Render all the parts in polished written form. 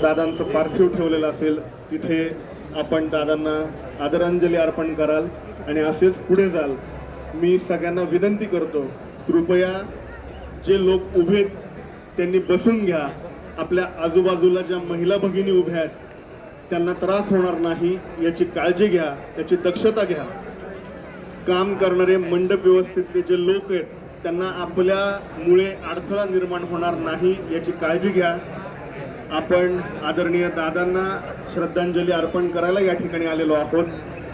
दादांचं पार्थिव ठेवलेलं असेल तिथे आपण दादांना आदरांजली अर्पण कराल आणि असेच पुढे जाल। मी सगळ्यांना विनंती करतो, कृपया जे लोक उभे आहेत त्यांनी बसून घ्या। आपल्या आजूबाजूला ज्या महिला भगिनी उभ्या आहेत त्यांना त्रास होणार नाही याची काळजी घ्या, याची दक्षता घ्या। काम करणारे मंडप व्यवस्थितले जे लोक आहेत त्यांना आपल्यामुळे अडथळा निर्माण होणार नाही याची काळजी घ्या। आपण आदरणीय दादांना श्रद्धांजली अर्पण करायला या ठिकाणी आलेलो आहोत।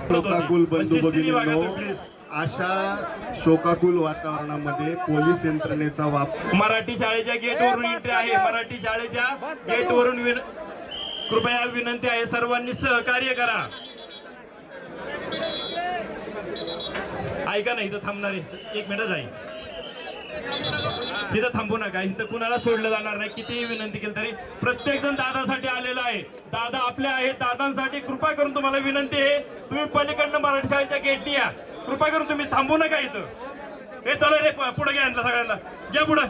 शोकाकुल बंधू भगिनींनो, अशा शोकाकुल वातावरणामध्ये पोलीस यंत्रणेचा वापर मराठी शाळेच्या गेटवरून एंट्री आहे। मराठी शाळेच्या गेटवरून कृपया विनंती आहे, सर्वांनी सहकार्य करा। ऐका ना, इथं थांबणार आहे, 1 मिनिट आहे, तिथं थांबू नका, इथं कुणाला सोडलं जाणार नाही। कितीही विनंती केली तरी प्रत्येक जण दादासाठी आलेला आहे, दादा आपले आहेत। दादांसाठी कृपा करून तुम्हाला विनंती आहे, तुम्ही पलीकडनं मराठी शाळेच्या गेटनी या, कृपा करून तुम्ही थांबू नका इथं। हे चला रे, पुढे घ्या, सगळ्यांना घ्या पुढे।